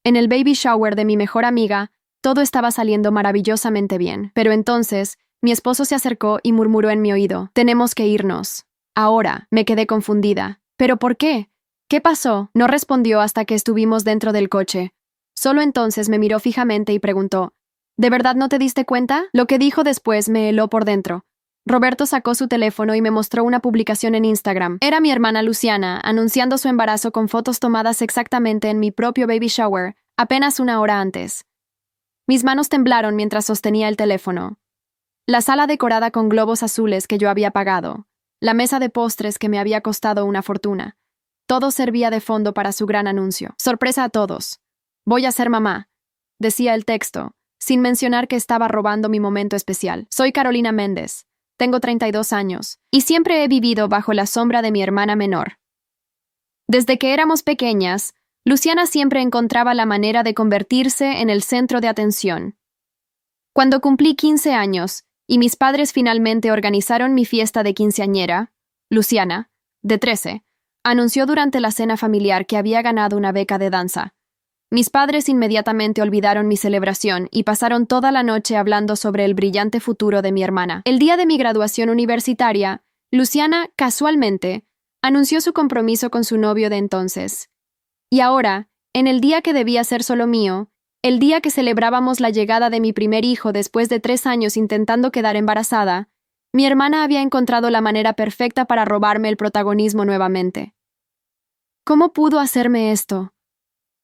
En el baby shower de mi mejor amiga, todo estaba saliendo maravillosamente bien. Pero entonces, mi esposo se acercó y murmuró en mi oído: «Tenemos que irnos». Ahora, me quedé confundida. ¿Pero por qué? ¿Qué pasó? No respondió hasta que estuvimos dentro del coche. Solo entonces me miró fijamente y preguntó: ¿de verdad no te diste cuenta? Lo que dijo después me heló por dentro. Roberto sacó su teléfono y me mostró una publicación en Instagram. Era mi hermana Luciana, anunciando su embarazo con fotos tomadas exactamente en mi propio baby shower, apenas una hora antes. Mis manos temblaron mientras sostenía el teléfono. La sala decorada con globos azules que yo había pagado. La mesa de postres que me había costado una fortuna. Todo servía de fondo para su gran anuncio. Sorpresa a todos. Voy a ser mamá, decía el texto, sin mencionar que estaba robando mi momento especial. Soy Carolina Méndez. Tengo 32 años, y siempre he vivido bajo la sombra de mi hermana menor. Desde que éramos pequeñas, Luciana siempre encontraba la manera de convertirse en el centro de atención. Cuando cumplí 15 años, y mis padres finalmente organizaron mi fiesta de quinceañera, Luciana, de 13, anunció durante la cena familiar que había ganado una beca de danza. Mis padres inmediatamente olvidaron mi celebración y pasaron toda la noche hablando sobre el brillante futuro de mi hermana. El día de mi graduación universitaria, Luciana, casualmente, anunció su compromiso con su novio de entonces. Y ahora, en el día que debía ser solo mío, el día que celebrábamos la llegada de mi primer hijo después de 3 años intentando quedar embarazada, mi hermana había encontrado la manera perfecta para robarme el protagonismo nuevamente. ¿Cómo pudo hacerme esto?,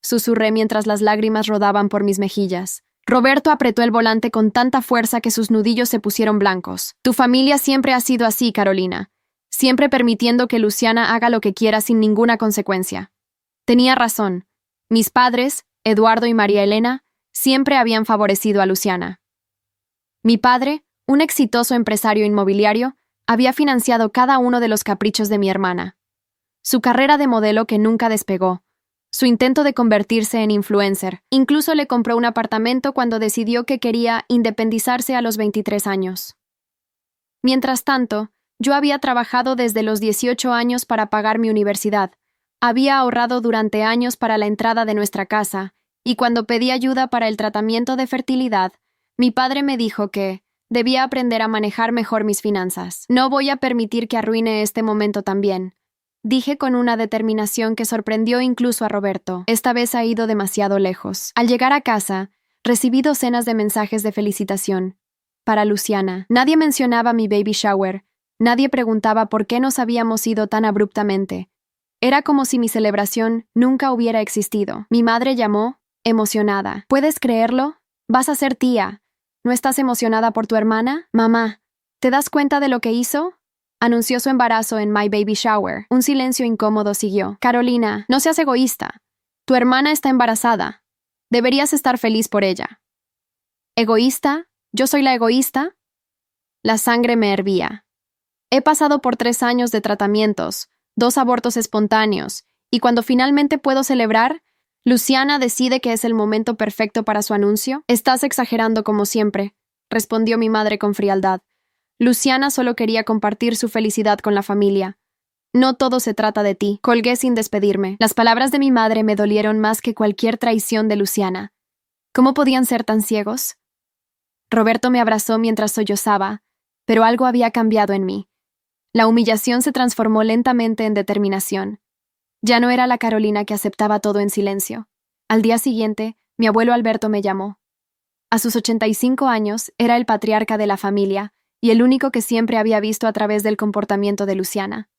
susurré mientras las lágrimas rodaban por mis mejillas. Roberto apretó el volante con tanta fuerza que sus nudillos se pusieron blancos. Tu familia siempre ha sido así, Carolina. Siempre permitiendo que Luciana haga lo que quiera sin ninguna consecuencia. Tenía razón. Mis padres, Eduardo y María Elena, siempre habían favorecido a Luciana. Mi padre, un exitoso empresario inmobiliario, había financiado cada uno de los caprichos de mi hermana. Su carrera de modelo que nunca despegó. Su intento de convertirse en influencer. Incluso le compró un apartamento cuando decidió que quería independizarse a los 23 años. Mientras tanto, yo había trabajado desde los 18 años para pagar mi universidad. Había ahorrado durante años para la entrada de nuestra casa, y cuando pedí ayuda para el tratamiento de fertilidad, mi padre me dijo que debía aprender a manejar mejor mis finanzas. No voy a permitir que arruine este momento también. Dije con una determinación que sorprendió incluso a Roberto. Esta vez ha ido demasiado lejos. Al llegar a casa, recibí docenas de mensajes de felicitación. Para Luciana. Nadie mencionaba mi baby shower. Nadie preguntaba por qué nos habíamos ido tan abruptamente. Era como si mi celebración nunca hubiera existido. Mi madre llamó, emocionada. ¿Puedes creerlo? Vas a ser tía. ¿No estás emocionada por tu hermana? Mamá, ¿te das cuenta de lo que hizo? Anunció su embarazo en My Baby Shower. Un silencio incómodo siguió. Carolina, no seas egoísta. Tu hermana está embarazada. Deberías estar feliz por ella. ¿Egoísta? ¿Yo soy la egoísta? La sangre me hervía. He pasado por 3 años de tratamientos, 2 abortos espontáneos, y cuando finalmente puedo celebrar, Luciana decide que es el momento perfecto para su anuncio. Estás exagerando como siempre, respondió mi madre con frialdad. Luciana solo quería compartir su felicidad con la familia. No todo se trata de ti. Colgué sin despedirme. Las palabras de mi madre me dolieron más que cualquier traición de Luciana. ¿Cómo podían ser tan ciegos? Roberto me abrazó mientras sollozaba, pero algo había cambiado en mí. La humillación se transformó lentamente en determinación. Ya no era la Carolina que aceptaba todo en silencio. Al día siguiente, mi abuelo Alberto me llamó. A sus 85 años, era el patriarca de la familia, y el único que siempre había visto a través del comportamiento de Luciana.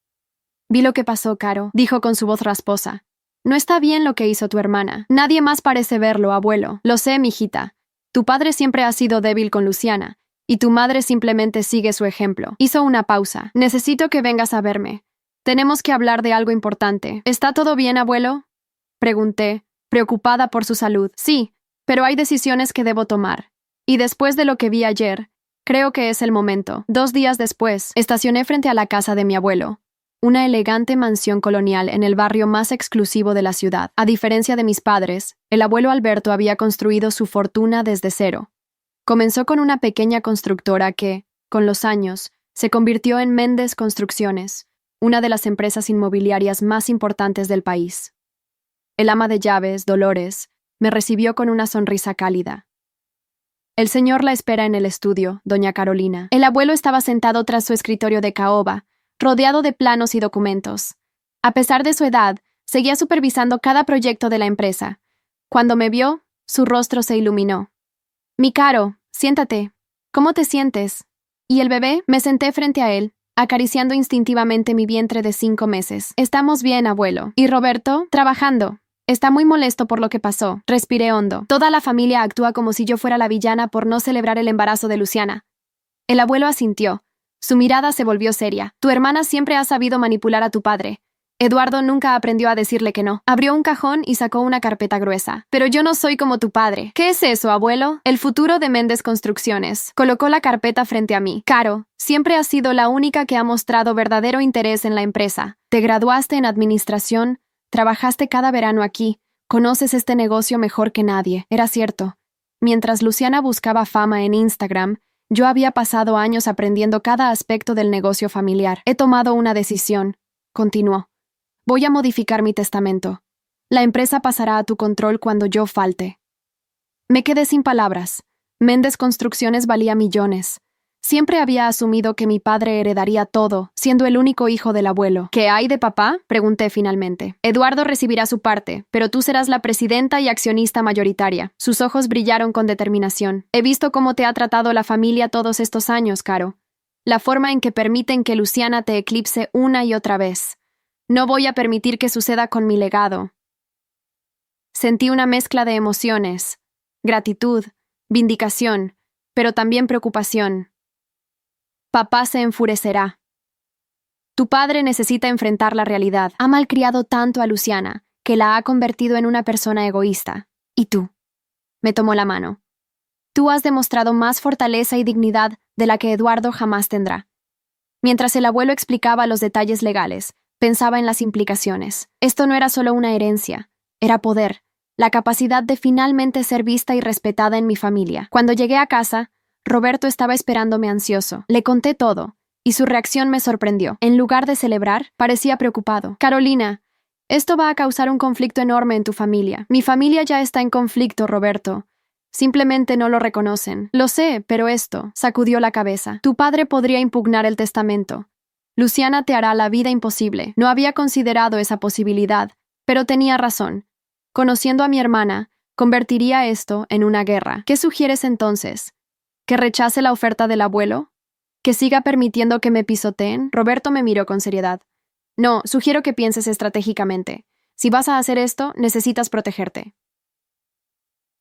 Vi lo que pasó, Caro, dijo con su voz rasposa. No está bien lo que hizo tu hermana. Nadie más parece verlo, abuelo. Lo sé, mijita. Tu padre siempre ha sido débil con Luciana, y tu madre simplemente sigue su ejemplo. Hizo una pausa. Necesito que vengas a verme. Tenemos que hablar de algo importante. ¿Está todo bien, abuelo? Pregunté, preocupada por su salud. Sí, pero hay decisiones que debo tomar. Y después de lo que vi ayer, creo que es el momento. 2 días después, estacioné frente a la casa de mi abuelo, una elegante mansión colonial en el barrio más exclusivo de la ciudad. A diferencia de mis padres, el abuelo Alberto había construido su fortuna desde cero. Comenzó con una pequeña constructora que, con los años, se convirtió en Méndez Construcciones, una de las empresas inmobiliarias más importantes del país. El ama de llaves, Dolores, Me recibió con una sonrisa cálida. El señor la espera en el estudio, doña Carolina. El abuelo estaba sentado tras su escritorio de caoba, rodeado de planos y documentos. A pesar de su edad, seguía supervisando cada proyecto de la empresa. Cuando me vio, su rostro se iluminó. Mi caro, siéntate. ¿Cómo te sientes? ¿Y el bebé? Me senté frente a él, acariciando instintivamente mi vientre de 5 meses. Estamos bien, abuelo. ¿Y Roberto? Trabajando. Está muy molesto por lo que pasó. Respiré hondo. Toda la familia actúa como si yo fuera la villana por no celebrar el embarazo de Luciana. El abuelo asintió. Su mirada se volvió seria. Tu hermana siempre ha sabido manipular a tu padre. Eduardo nunca aprendió a decirle que no. Abrió un cajón y sacó una carpeta gruesa. Pero yo no soy como tu padre. ¿Qué es eso, abuelo? El futuro de Méndez Construcciones. Colocó la carpeta frente a mí. Caro, siempre has sido la única que ha mostrado verdadero interés en la empresa. Te graduaste en administración, trabajaste cada verano aquí, conoces este negocio mejor que nadie. Era cierto. Mientras Luciana buscaba fama en Instagram, yo había pasado años aprendiendo cada aspecto del negocio familiar. He tomado una decisión. Continuó. Voy a modificar mi testamento. La empresa pasará a tu control cuando yo falte. Me quedé sin palabras. Méndez Construcciones valía millones. Siempre había asumido que mi padre heredaría todo, siendo el único hijo del abuelo. ¿Qué hay de papá? Pregunté finalmente. Eduardo recibirá su parte, pero tú serás la presidenta y accionista mayoritaria. Sus ojos brillaron con determinación. He visto cómo te ha tratado la familia todos estos años, Caro. La forma en que permiten que Luciana te eclipse una y otra vez. No voy a permitir que suceda con mi legado. Sentí una mezcla de emociones, gratitud, vindicación, pero también preocupación. Papá se enfurecerá. Tu padre necesita enfrentar la realidad. Ha malcriado tanto a Luciana, que la ha convertido en una persona egoísta. ¿Y tú? Me tomó la mano. Tú has demostrado más fortaleza y dignidad de la que Eduardo jamás tendrá. Mientras el abuelo explicaba los detalles legales, pensaba en las implicaciones. Esto no era solo una herencia, era poder, la capacidad de finalmente ser vista y respetada en mi familia. Cuando llegué a casa, Roberto estaba esperándome ansioso. Le conté todo, y su reacción me sorprendió. En lugar de celebrar, parecía preocupado. Carolina, esto va a causar un conflicto enorme en tu familia. Mi familia ya está en conflicto, Roberto. Simplemente no lo reconocen. Lo sé, pero esto, sacudió la cabeza. Tu padre podría impugnar el testamento. Luciana te hará la vida imposible. No había considerado esa posibilidad, pero tenía razón. Conociendo a mi hermana, convertiría esto en una guerra. ¿Qué sugieres entonces? ¿Que rechace la oferta del abuelo? ¿Que siga permitiendo que me pisoteen? Roberto me miró con seriedad. No, sugiero que pienses estratégicamente. Si vas a hacer esto, necesitas protegerte.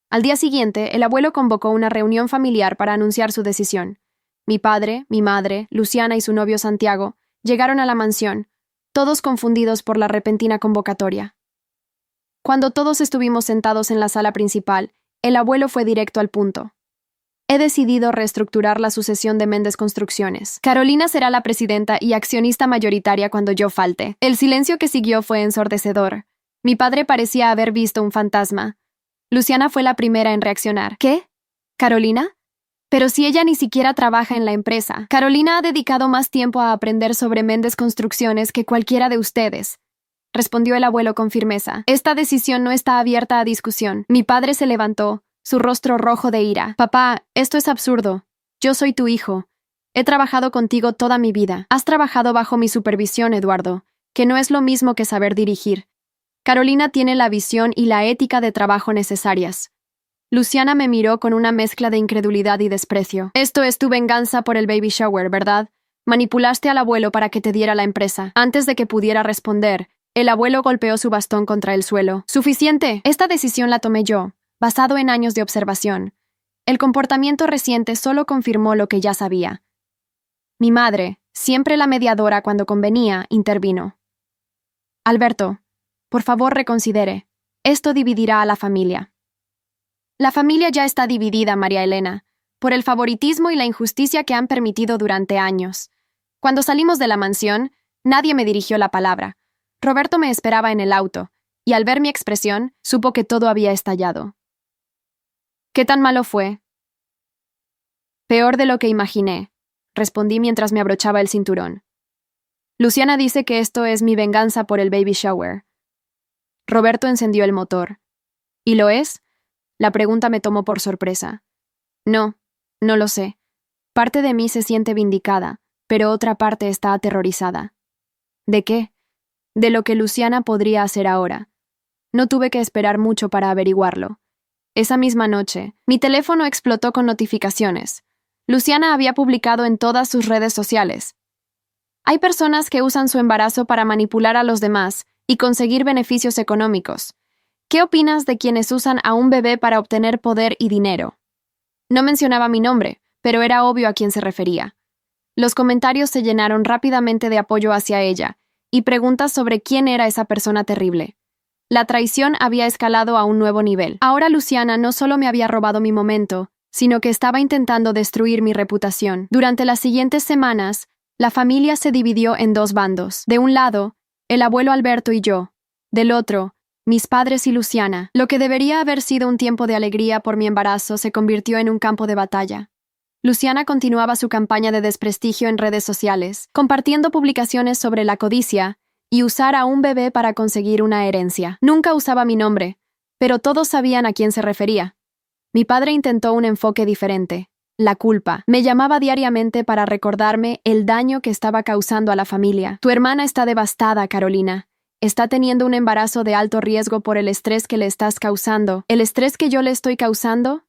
Al día siguiente, el abuelo convocó una reunión familiar para anunciar su decisión. Mi padre, mi madre, Luciana y su novio Santiago llegaron a la mansión, todos confundidos por la repentina convocatoria. Cuando todos estuvimos sentados en la sala principal, el abuelo fue directo al punto. He decidido reestructurar la sucesión de Méndez Construcciones. Carolina será la presidenta y accionista mayoritaria cuando yo falte. El silencio que siguió fue ensordecedor. Mi padre parecía haber visto un fantasma. Luciana fue la primera en reaccionar. ¿Qué? ¿Carolina? Pero si ella ni siquiera trabaja en la empresa. Carolina ha dedicado más tiempo a aprender sobre Méndez Construcciones que cualquiera de ustedes, respondió el abuelo con firmeza. Esta decisión no está abierta a discusión. Mi padre se levantó, su rostro rojo de ira. Papá, esto es absurdo. Yo soy tu hijo. He trabajado contigo toda mi vida. Has trabajado bajo mi supervisión, Eduardo, que no es lo mismo que saber dirigir. Carolina tiene la visión y la ética de trabajo necesarias. Luciana me miró con una mezcla de incredulidad y desprecio. Esto es tu venganza por el baby shower, ¿verdad? Manipulaste al abuelo para que te diera la empresa. Antes de que pudiera responder, el abuelo golpeó su bastón contra el suelo. ¡Suficiente! Esta decisión la tomé yo, basado en años de observación. El comportamiento reciente solo confirmó lo que ya sabía. Mi madre, siempre la mediadora cuando convenía, intervino. Alberto, por favor reconsidere. Esto dividirá a la familia. La familia ya está dividida, María Elena, por el favoritismo y la injusticia que han permitido durante años. Cuando salimos de la mansión, nadie me dirigió la palabra. Roberto me esperaba en el auto, y al ver mi expresión, supo que todo había estallado. ¿Qué tan malo fue? Peor de lo que imaginé, respondí mientras me abrochaba el cinturón. Luciana dice que esto es mi venganza por el baby shower. Roberto encendió el motor. ¿Y lo es? La pregunta me tomó por sorpresa. No, no lo sé. Parte de mí se siente vindicada, pero otra parte está aterrorizada. ¿De qué? De lo que Luciana podría hacer ahora. No tuve que esperar mucho para averiguarlo. Esa misma noche, mi teléfono explotó con notificaciones. Luciana había publicado en todas sus redes sociales: hay personas que usan su embarazo para manipular a los demás y conseguir beneficios económicos. ¿Qué opinas de quienes usan a un bebé para obtener poder y dinero? No mencionaba mi nombre, pero era obvio a quién se refería. Los comentarios se llenaron rápidamente de apoyo hacia ella y preguntas sobre quién era esa persona terrible. La traición había escalado a un nuevo nivel. Ahora Luciana no solo me había robado mi momento, sino que estaba intentando destruir mi reputación. Durante las siguientes semanas, la familia se dividió en dos bandos. De un lado, el abuelo Alberto y yo. Del otro, mis padres y Luciana. Lo que debería haber sido un tiempo de alegría por mi embarazo se convirtió en un campo de batalla. Luciana continuaba su campaña de desprestigio en redes sociales, compartiendo publicaciones sobre la codicia y usar a un bebé para conseguir una herencia. Nunca usaba mi nombre, pero todos sabían a quién se refería. Mi padre intentó un enfoque diferente: la culpa. Me llamaba diariamente para recordarme el daño que estaba causando a la familia. Tu hermana está devastada, Carolina. Está teniendo un embarazo de alto riesgo por el estrés que le estás causando. ¿El estrés que yo le estoy causando?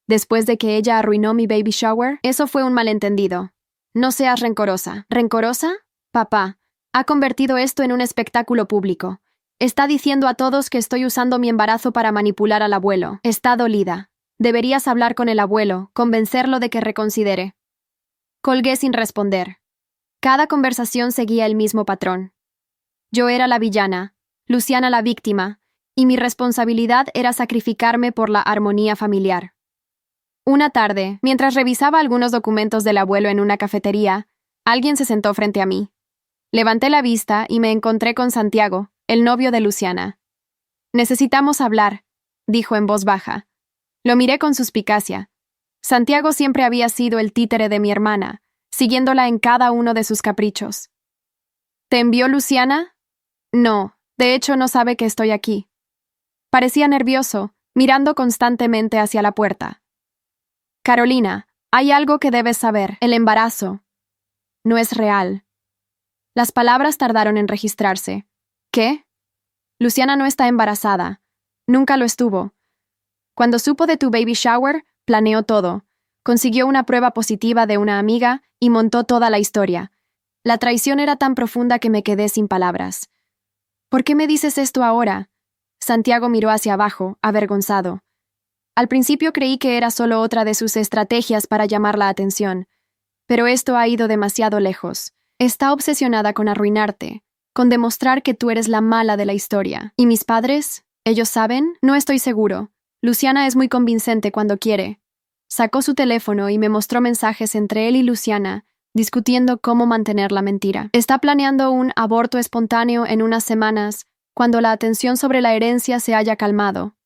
Después de que ella arruinó mi baby shower, eso fue un malentendido. No seas rencorosa. ¿Rencorosa? Papá ha convertido esto en un espectáculo público. Está diciendo a todos que estoy usando mi embarazo para manipular al abuelo. Está dolida. Deberías hablar con el abuelo, convencerlo de que reconsidere. Colgué sin responder. Cada conversación seguía el mismo patrón. Yo era la villana, Luciana la víctima, y mi responsabilidad era sacrificarme por la armonía familiar. Una tarde, mientras revisaba algunos documentos del abuelo en una cafetería, alguien se sentó frente a mí. Levanté la vista y me encontré con Santiago, el novio de Luciana. Necesitamos hablar, dijo en voz baja. Lo miré con suspicacia. Santiago siempre había sido el títere de mi hermana, siguiéndola en cada uno de sus caprichos. ¿Te envió Luciana? No, de hecho no sabe que estoy aquí. Parecía nervioso, mirando constantemente hacia la puerta. Carolina, hay algo que debes saber. El embarazo no es real. Las palabras tardaron en registrarse. ¿Qué? Luciana no está embarazada. Nunca lo estuvo. Cuando supo de tu baby shower, planeó todo. Consiguió una prueba positiva de una amiga y montó toda la historia. La traición era tan profunda que me quedé sin palabras. ¿Por qué me dices esto ahora? Santiago miró hacia abajo, avergonzado. Al principio creí que era solo otra de sus estrategias para llamar la atención, pero esto ha ido demasiado lejos. Está obsesionada con arruinarte, con demostrar que tú eres la mala de la historia. ¿Y mis padres? ¿Ellos saben? No estoy seguro. Luciana es muy convincente cuando quiere. Sacó su teléfono y me mostró mensajes entre él y Luciana, discutiendo cómo mantener la mentira. Está planeando un aborto espontáneo en unas semanas, cuando la atención sobre la herencia se haya calmado.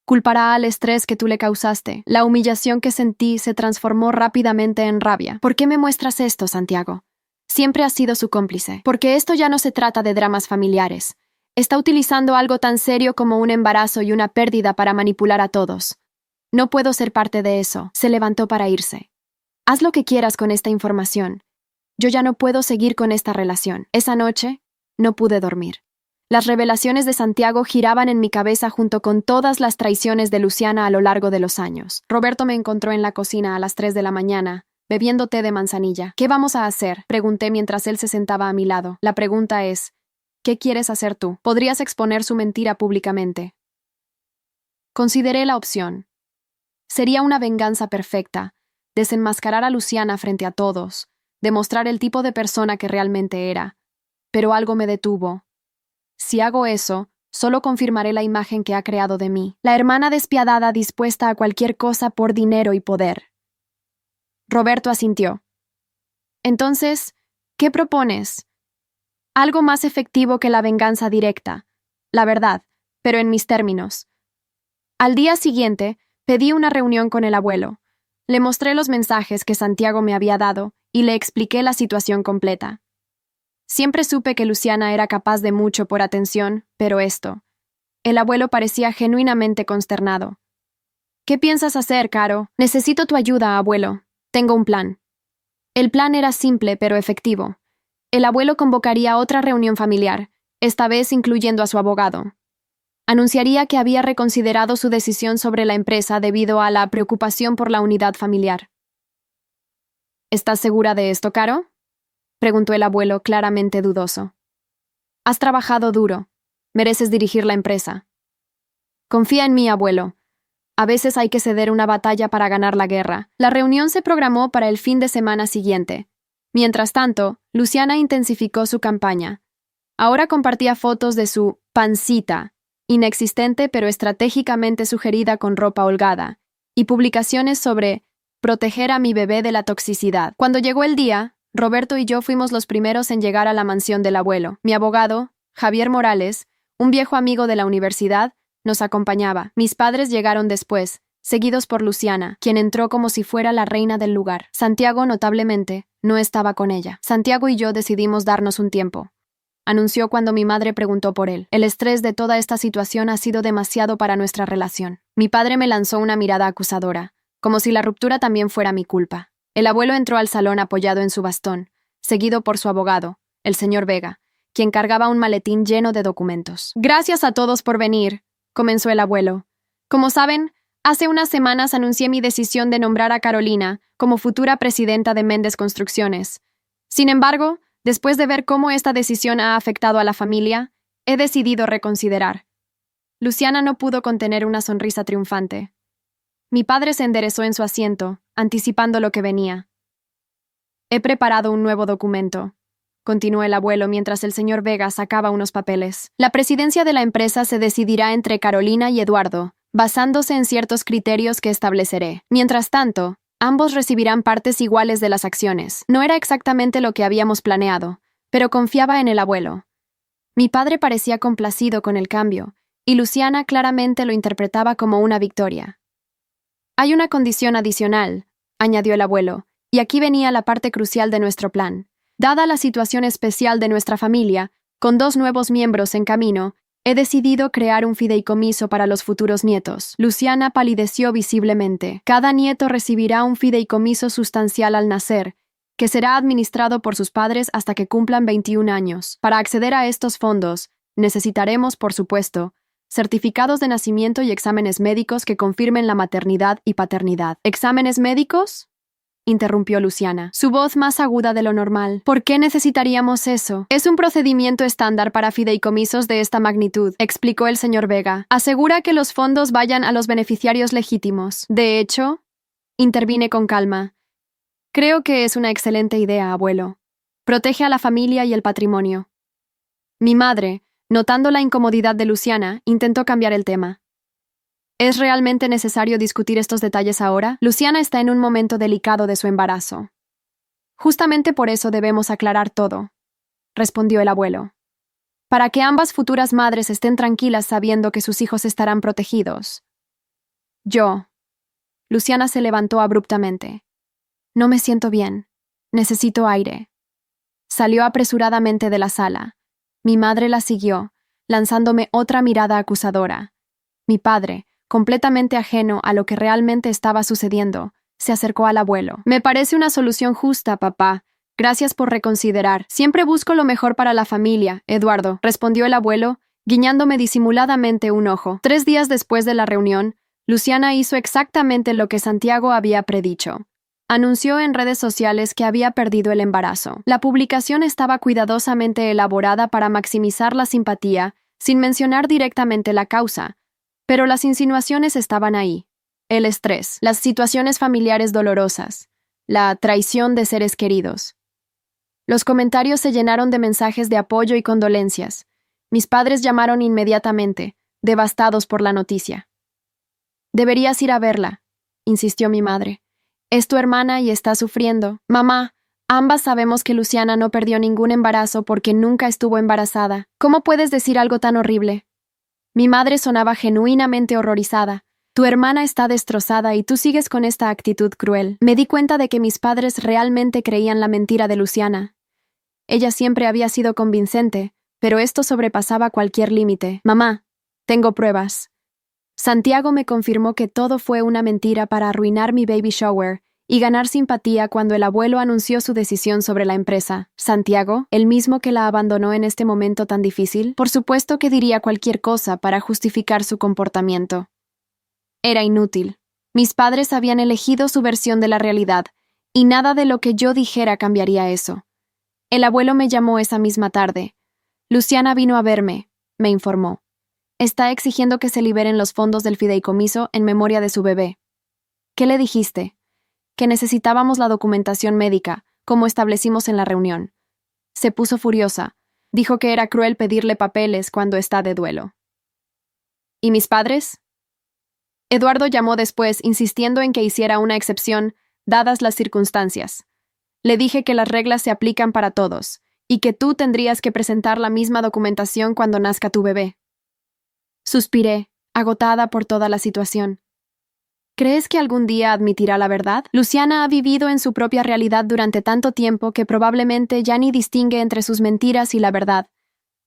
Culpará al estrés que tú le causaste. La humillación que sentí se transformó rápidamente en rabia. ¿Por qué me muestras esto, Santiago? Siempre has sido su cómplice. Porque esto ya no se trata de dramas familiares. Está utilizando algo tan serio como un embarazo y una pérdida para manipular a todos. No puedo ser parte de eso. Se levantó para irse. Haz lo que quieras con esta información. Yo ya no puedo seguir con esta relación. Esa noche, no pude dormir. Las revelaciones de Santiago giraban en mi cabeza junto con todas las traiciones de Luciana a lo largo de los años. Roberto me encontró en la cocina a las 3 de la mañana, bebiendo té de manzanilla. ¿Qué vamos a hacer?, pregunté mientras él se sentaba a mi lado. La pregunta es, ¿qué quieres hacer tú? Podrías exponer su mentira públicamente. Consideré la opción. Sería una venganza perfecta, desenmascarar a Luciana frente a todos, demostrar el tipo de persona que realmente era. Pero algo me detuvo. Si hago eso, solo confirmaré la imagen que ha creado de mí, la hermana despiadada dispuesta a cualquier cosa por dinero y poder. Roberto asintió. Entonces, ¿qué propones? Algo más efectivo que la venganza directa, la verdad, pero en mis términos. Al día siguiente, pedí una reunión con el abuelo. Le mostré los mensajes que Santiago me había dado y le expliqué la situación completa. Siempre supe que Luciana era capaz de mucho por atención, pero esto. El abuelo parecía genuinamente consternado. ¿Qué piensas hacer, Caro? Necesito tu ayuda, abuelo. Tengo un plan. El plan era simple pero efectivo. El abuelo convocaría otra reunión familiar, esta vez incluyendo a su abogado. Anunciaría que había reconsiderado su decisión sobre la empresa debido a la preocupación por la unidad familiar. ¿Estás segura de esto, Caro? Preguntó el abuelo, claramente dudoso. Has trabajado duro. Mereces dirigir la empresa. Confía en mí, abuelo. A veces hay que ceder una batalla para ganar la guerra. La reunión se programó para el fin de semana siguiente. Mientras tanto, Luciana intensificó su campaña. Ahora compartía fotos de su pancita, inexistente pero estratégicamente sugerida con ropa holgada, y publicaciones sobre proteger a mi bebé de la toxicidad. Cuando llegó el día, Roberto y yo fuimos los primeros en llegar a la mansión del abuelo. Mi abogado, Javier Morales, un viejo amigo de la universidad, nos acompañaba. Mis padres llegaron después, seguidos por Luciana, quien entró como si fuera la reina del lugar. Santiago, notablemente, no estaba con ella. Santiago y yo decidimos darnos un tiempo, anunció cuando mi madre preguntó por él. El estrés de toda esta situación ha sido demasiado para nuestra relación. Mi padre me lanzó una mirada acusadora, como si la ruptura también fuera mi culpa. El abuelo entró al salón apoyado en su bastón, seguido por su abogado, el señor Vega, quien cargaba un maletín lleno de documentos. Gracias a todos por venir, comenzó el abuelo. Como saben, hace unas semanas anuncié mi decisión de nombrar a Carolina como futura presidenta de Méndez Construcciones. Sin embargo, después de ver cómo esta decisión ha afectado a la familia, he decidido reconsiderar. Luciana no pudo contener una sonrisa triunfante. Mi padre se enderezó en su asiento, anticipando lo que venía. He preparado un nuevo documento, continuó el abuelo mientras el señor Vega sacaba unos papeles. La presidencia de la empresa se decidirá entre Carolina y Eduardo, basándose en ciertos criterios que estableceré. Mientras tanto, ambos recibirán partes iguales de las acciones. No era exactamente lo que habíamos planeado, pero confiaba en el abuelo. Mi padre parecía complacido con el cambio, y Luciana claramente lo interpretaba como una victoria. Hay una condición adicional, añadió el abuelo, y aquí venía la parte crucial de nuestro plan. Dada la situación especial de nuestra familia, con 2 nuevos miembros en camino, he decidido crear un fideicomiso para los futuros nietos. Luciana palideció visiblemente. Cada nieto recibirá un fideicomiso sustancial al nacer, que será administrado por sus padres hasta que cumplan 21 años. Para acceder a estos fondos, necesitaremos, por supuesto, certificados de nacimiento y exámenes médicos que confirmen la maternidad y paternidad. ¿Exámenes médicos?, interrumpió Luciana, su voz más aguda de lo normal. ¿Por qué necesitaríamos eso? Es un procedimiento estándar para fideicomisos de esta magnitud, explicó el señor Vega. Asegura que los fondos vayan a los beneficiarios legítimos. De hecho, intervine con calma. Creo que es una excelente idea, abuelo. Protege a la familia y el patrimonio. Mi madre, notando la incomodidad de Luciana, intentó cambiar el tema. ¿Es realmente necesario discutir estos detalles ahora? Luciana está en un momento delicado de su embarazo. Justamente por eso debemos aclarar todo, respondió el abuelo. Para que ambas futuras madres estén tranquilas sabiendo que sus hijos estarán protegidos. Luciana se levantó abruptamente. No me siento bien. Necesito aire. Salió apresuradamente de la sala. Mi madre la siguió, lanzándome otra mirada acusadora. Mi padre, completamente ajeno a lo que realmente estaba sucediendo, se acercó al abuelo. Me parece una solución justa, papá. Gracias por reconsiderar. Siempre busco lo mejor para la familia, Eduardo, respondió el abuelo, guiñándome disimuladamente un ojo. 3 días después de la reunión, Luciana hizo exactamente lo que Santiago había predicho. Anunció en redes sociales que había perdido el embarazo. La publicación estaba cuidadosamente elaborada para maximizar la simpatía, sin mencionar directamente la causa, pero las insinuaciones estaban ahí. El estrés, las situaciones familiares dolorosas, la traición de seres queridos. Los comentarios se llenaron de mensajes de apoyo y condolencias. Mis padres llamaron inmediatamente, devastados por la noticia. Deberías ir a verla, insistió mi madre. Es tu hermana y está sufriendo. Mamá, ambas sabemos que Luciana no perdió ningún embarazo porque nunca estuvo embarazada. ¿Cómo puedes decir algo tan horrible? Mi madre sonaba genuinamente horrorizada. Tu hermana está destrozada y tú sigues con esta actitud cruel. Me di cuenta de que mis padres realmente creían la mentira de Luciana. Ella siempre había sido convincente, pero esto sobrepasaba cualquier límite. Mamá, tengo pruebas. Santiago me confirmó que todo fue una mentira para arruinar mi baby shower y ganar simpatía cuando el abuelo anunció su decisión sobre la empresa. Santiago, el mismo que la abandonó en este momento tan difícil, por supuesto que diría cualquier cosa para justificar su comportamiento. Era inútil. Mis padres habían elegido su versión de la realidad, y nada de lo que yo dijera cambiaría eso. El abuelo me llamó esa misma tarde. Luciana vino a verme, me informó. Está exigiendo que se liberen los fondos del fideicomiso en memoria de su bebé. ¿Qué le dijiste? Que necesitábamos la documentación médica, como establecimos en la reunión. Se puso furiosa. Dijo que era cruel pedirle papeles cuando está de duelo. ¿Y mis padres? Eduardo llamó después, insistiendo en que hiciera una excepción, dadas las circunstancias. Le dije que las reglas se aplican para todos, y que tú tendrías que presentar la misma documentación cuando nazca tu bebé. Suspiré, agotada por toda la situación. ¿Crees que algún día admitirá la verdad? Luciana ha vivido en su propia realidad durante tanto tiempo que probablemente ya ni distingue entre sus mentiras y la verdad,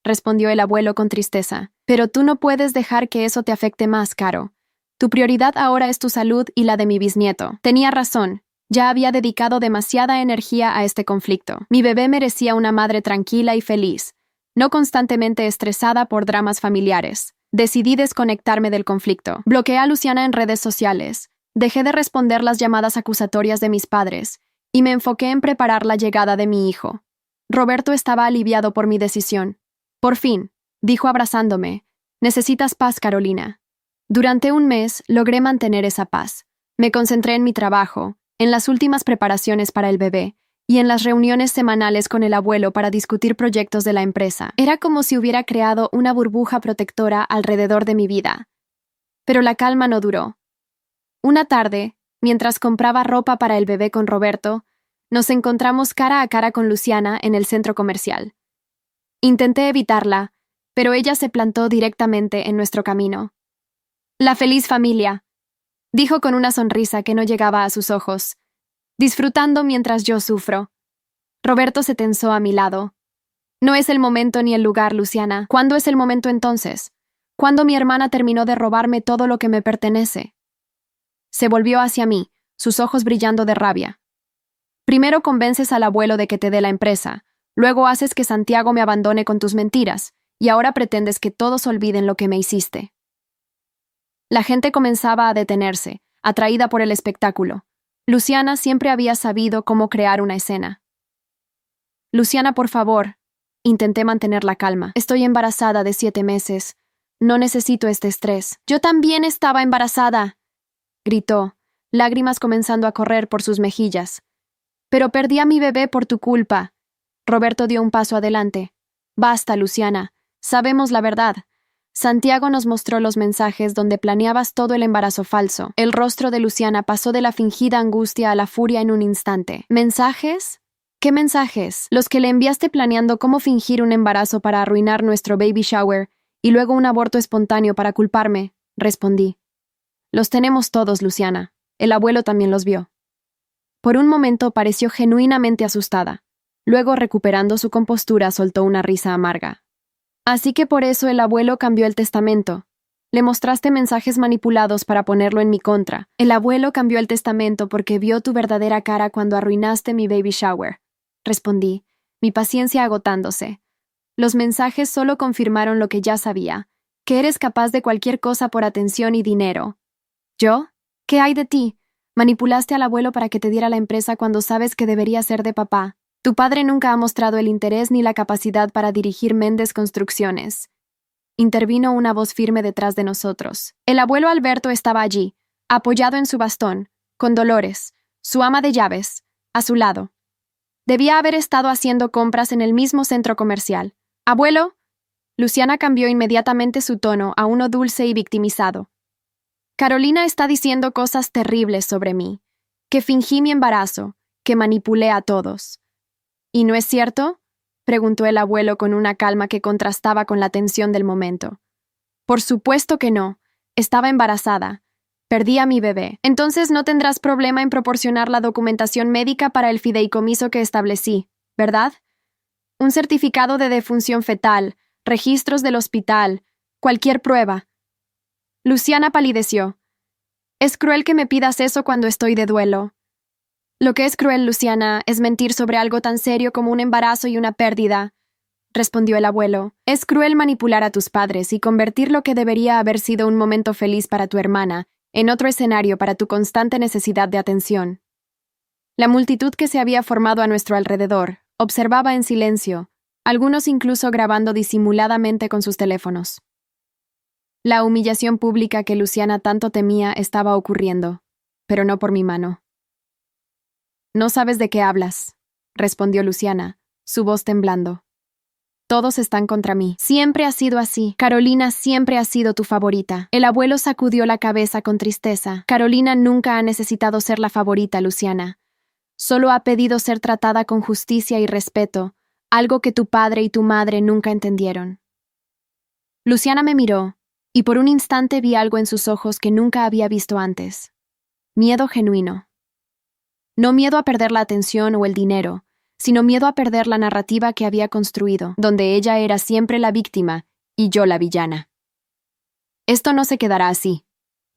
respondió el abuelo con tristeza. Pero tú no puedes dejar que eso te afecte más, Caro. Tu prioridad ahora es tu salud y la de mi bisnieto. Tenía razón. Ya había dedicado demasiada energía a este conflicto. Mi bebé merecía una madre tranquila y feliz, no constantemente estresada por dramas familiares. Decidí desconectarme del conflicto. Bloqueé a Luciana en redes sociales. Dejé de responder las llamadas acusatorias de mis padres y me enfoqué en preparar la llegada de mi hijo. Roberto estaba aliviado por mi decisión. Por fin, dijo abrazándome, necesitas paz, Carolina. Durante un mes logré mantener esa paz. Me concentré en mi trabajo, en las últimas preparaciones para el bebé y en las reuniones semanales con el abuelo para discutir proyectos de la empresa. Era como si hubiera creado una burbuja protectora alrededor de mi vida. Pero la calma no duró. Una tarde, mientras compraba ropa para el bebé con Roberto, nos encontramos cara a cara con Luciana en el centro comercial. Intenté evitarla, pero ella se plantó directamente en nuestro camino. La feliz familia, dijo con una sonrisa que no llegaba a sus ojos, disfrutando mientras yo sufro. Roberto se tensó a mi lado. No es el momento ni el lugar, Luciana. ¿Cuándo es el momento entonces? ¿Cuándo mi hermana terminó de robarme todo lo que me pertenece? Se volvió hacia mí, sus ojos brillando de rabia. Primero convences al abuelo de que te dé la empresa, luego haces que Santiago me abandone con tus mentiras, y ahora pretendes que todos olviden lo que me hiciste. La gente comenzaba a detenerse, atraída por el espectáculo. Luciana siempre había sabido cómo crear una escena. Luciana, por favor. Intenté mantener la calma. Estoy embarazada de 7 meses. No necesito este estrés. Yo también estaba embarazada, gritó, lágrimas comenzando a correr por sus mejillas. Pero perdí a mi bebé por tu culpa. Roberto dio un paso adelante. Basta, Luciana. Sabemos la verdad. Santiago nos mostró los mensajes donde planeabas todo el embarazo falso. El rostro de Luciana pasó de la fingida angustia a la furia en un instante. ¿Mensajes? ¿Qué mensajes? Los que le enviaste planeando cómo fingir un embarazo para arruinar nuestro baby shower y luego un aborto espontáneo para culparme, respondí. Los tenemos todos, Luciana. El abuelo también los vio. Por un momento pareció genuinamente asustada. Luego, recuperando su compostura, soltó una risa amarga. Así que por eso el abuelo cambió el testamento. Le mostraste mensajes manipulados para ponerlo en mi contra. El abuelo cambió el testamento porque vio tu verdadera cara cuando arruinaste mi baby shower. Respondí, mi paciencia agotándose. Los mensajes solo confirmaron lo que ya sabía, que eres capaz de cualquier cosa por atención y dinero. ¿Yo? ¿Qué hay de ti? Manipulaste al abuelo para que te diera la empresa cuando sabes que debería ser de papá. Tu padre nunca ha mostrado el interés ni la capacidad para dirigir Méndez Construcciones. Intervino una voz firme detrás de nosotros. El abuelo Alberto estaba allí, apoyado en su bastón, con Dolores, su ama de llaves, a su lado. Debía haber estado haciendo compras en el mismo centro comercial. «Abuelo». Luciana cambió inmediatamente su tono a uno dulce y victimizado. Carolina está diciendo cosas terribles sobre mí, que fingí mi embarazo, que manipulé a todos. ¿Y no es cierto?, preguntó el abuelo con una calma que contrastaba con la tensión del momento. Por supuesto que no. Estaba embarazada. Perdí a mi bebé. Entonces no tendrás problema en proporcionar la documentación médica para el fideicomiso que establecí, ¿verdad? Un certificado de defunción fetal, registros del hospital, cualquier prueba. Luciana palideció. Es cruel que me pidas eso cuando estoy de duelo. Lo que es cruel, Luciana, es mentir sobre algo tan serio como un embarazo y una pérdida, respondió el abuelo. Es cruel manipular a tus padres y convertir lo que debería haber sido un momento feliz para tu hermana en otro escenario para tu constante necesidad de atención. La multitud que se había formado a nuestro alrededor observaba en silencio, algunos incluso grabando disimuladamente con sus teléfonos. La humillación pública que Luciana tanto temía estaba ocurriendo, pero no por mi mano. No sabes de qué hablas, respondió Luciana, su voz temblando. Todos están contra mí. Siempre ha sido así. Carolina siempre ha sido tu favorita. El abuelo sacudió la cabeza con tristeza. Carolina nunca ha necesitado ser la favorita, Luciana. Solo ha pedido ser tratada con justicia y respeto, algo que tu padre y tu madre nunca entendieron. Luciana me miró, y por un instante vi algo en sus ojos que nunca había visto antes. Miedo genuino. No miedo a perder la atención o el dinero, sino miedo a perder la narrativa que había construido, donde ella era siempre la víctima y yo la villana. Esto no se quedará así,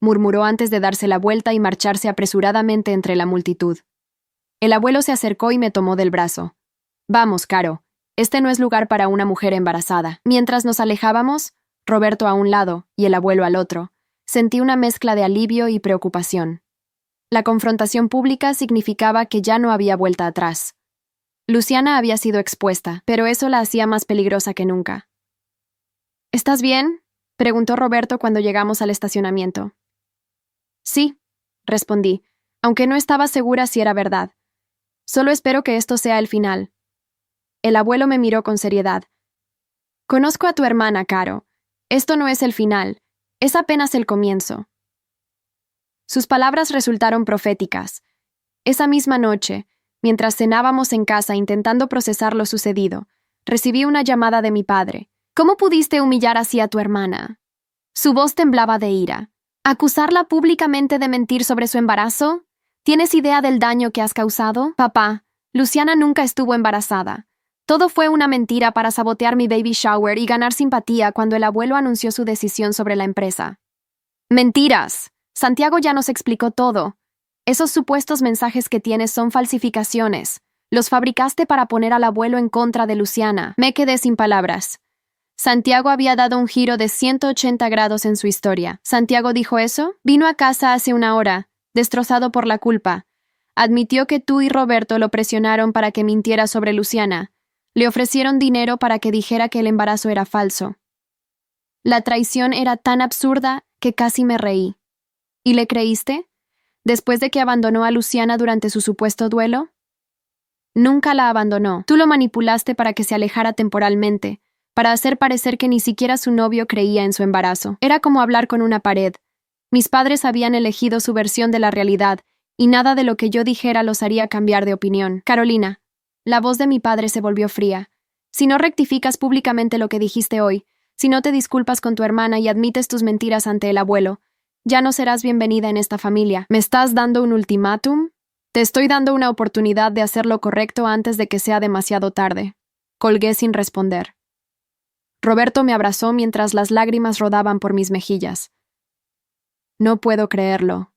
murmuró antes de darse la vuelta y marcharse apresuradamente entre la multitud. El abuelo se acercó y me tomó del brazo. Vamos, Caro, este no es lugar para una mujer embarazada. Mientras nos alejábamos, Roberto a un lado y el abuelo al otro, sentí una mezcla de alivio y preocupación. La confrontación pública significaba que ya no había vuelta atrás. Luciana había sido expuesta, pero eso la hacía más peligrosa que nunca. ¿Estás bien?, preguntó Roberto cuando llegamos al estacionamiento. Sí, respondí, aunque no estaba segura si era verdad. Solo espero que esto sea el final. El abuelo me miró con seriedad. Conozco a tu hermana, Caro. Esto no es el final, es apenas el comienzo. Sus palabras resultaron proféticas. Esa misma noche, mientras cenábamos en casa intentando procesar lo sucedido, recibí una llamada de mi padre. ¿Cómo pudiste humillar así a tu hermana? Su voz temblaba de ira. ¿Acusarla públicamente de mentir sobre su embarazo? ¿Tienes idea del daño que has causado? Papá, Luciana nunca estuvo embarazada. Todo fue una mentira para sabotear mi baby shower y ganar simpatía cuando el abuelo anunció su decisión sobre la empresa. ¡Mentiras! Santiago ya nos explicó todo. Esos supuestos mensajes que tienes son falsificaciones. Los fabricaste para poner al abuelo en contra de Luciana. Me quedé sin palabras. Santiago había dado un giro de 180 grados en su historia. ¿Santiago dijo eso? Vino a casa hace una hora, destrozado por la culpa. Admitió que tú y Roberto lo presionaron para que mintiera sobre Luciana. Le ofrecieron dinero para que dijera que el embarazo era falso. La traición era tan absurda que casi me reí. ¿Y le creíste? ¿Después de que abandonó a Luciana durante su supuesto duelo? Nunca la abandonó. Tú lo manipulaste para que se alejara temporalmente, para hacer parecer que ni siquiera su novio creía en su embarazo. Era como hablar con una pared. Mis padres habían elegido su versión de la realidad, y nada de lo que yo dijera los haría cambiar de opinión. Carolina, la voz de mi padre se volvió fría. Si no rectificas públicamente lo que dijiste hoy, si no te disculpas con tu hermana y admites tus mentiras ante el abuelo, ya no serás bienvenida en esta familia. ¿Me estás dando un ultimátum? Te estoy dando una oportunidad de hacer lo correcto antes de que sea demasiado tarde. Colgué sin responder. Roberto me abrazó mientras las lágrimas rodaban por mis mejillas. No puedo creerlo,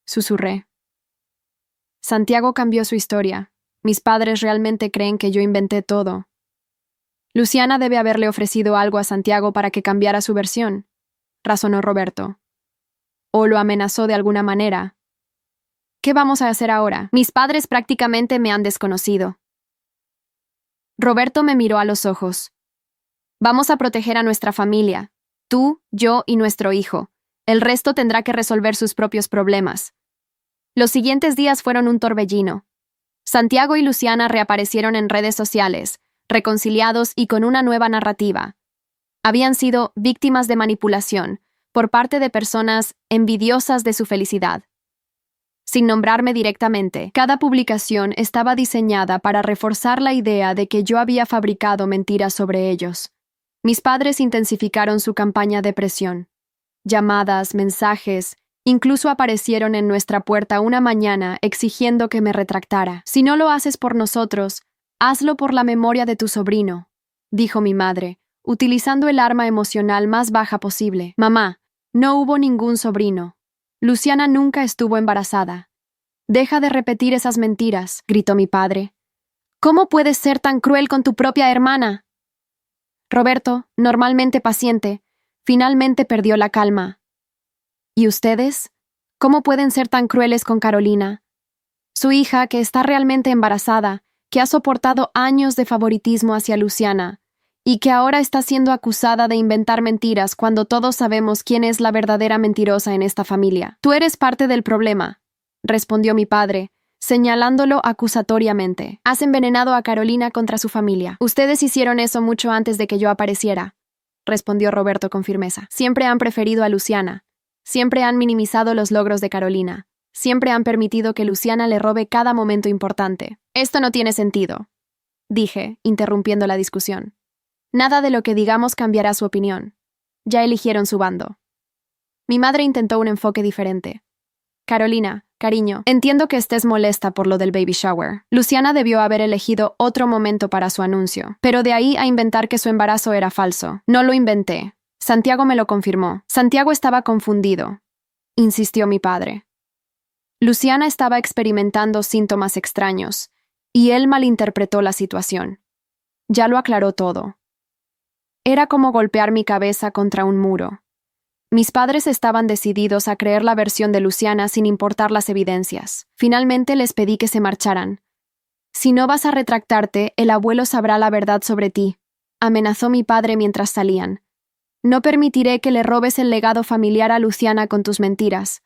susurré. Santiago cambió su historia. Mis padres realmente creen que yo inventé todo. Luciana debe haberle ofrecido algo a Santiago para que cambiara su versión, razonó Roberto. O lo amenazó de alguna manera. ¿Qué vamos a hacer ahora? Mis padres prácticamente me han desconocido. Roberto me miró a los ojos. Vamos a proteger a nuestra familia, tú, yo y nuestro hijo. El resto tendrá que resolver sus propios problemas. Los siguientes días fueron un torbellino. Santiago y Luciana reaparecieron en redes sociales, reconciliados y con una nueva narrativa. Habían sido víctimas de manipulación por parte de personas envidiosas de su felicidad. Sin nombrarme directamente, cada publicación estaba diseñada para reforzar la idea de que yo había fabricado mentiras sobre ellos. Mis padres intensificaron su campaña de presión. Llamadas, mensajes, incluso aparecieron en nuestra puerta una mañana exigiendo que me retractara. Si no lo haces por nosotros, hazlo por la memoria de tu sobrino, dijo mi madre, utilizando el arma emocional más baja posible. Mamá, No hubo ningún sobrino. Luciana nunca estuvo embarazada. Deja de repetir esas mentiras, gritó mi padre. ¿Cómo puedes ser tan cruel con tu propia hermana? Roberto, normalmente paciente, finalmente perdió la calma. ¿Y ustedes? ¿Cómo pueden ser tan crueles con Carolina? Su hija, que está realmente embarazada, que ha soportado años de favoritismo hacia Luciana, y que ahora está siendo acusada de inventar mentiras cuando todos sabemos quién es la verdadera mentirosa en esta familia. Tú eres parte del problema, respondió mi padre, señalándolo acusatoriamente. Has envenenado a Carolina contra su familia. Ustedes hicieron eso mucho antes de que yo apareciera, respondió Roberto con firmeza. Siempre han preferido a Luciana. Siempre han minimizado los logros de Carolina. Siempre han permitido que Luciana le robe cada momento importante. Esto no tiene sentido, dije, interrumpiendo la discusión. Nada de lo que digamos cambiará su opinión. Ya eligieron su bando. Mi madre intentó un enfoque diferente. Carolina, cariño, entiendo que estés molesta por lo del baby shower. Luciana debió haber elegido otro momento para su anuncio, pero de ahí a inventar que su embarazo era falso. No lo inventé. Santiago me lo confirmó. Santiago estaba confundido, insistió mi padre. Luciana estaba experimentando síntomas extraños, y él malinterpretó la situación. Ya lo aclaró todo. Era como golpear mi cabeza contra un muro. Mis padres estaban decididos a creer la versión de Luciana sin importar las evidencias. Finalmente les pedí que se marcharan. Si no vas a retractarte, el abuelo sabrá la verdad sobre ti, amenazó mi padre mientras salían. No permitiré que le robes el legado familiar a Luciana con tus mentiras.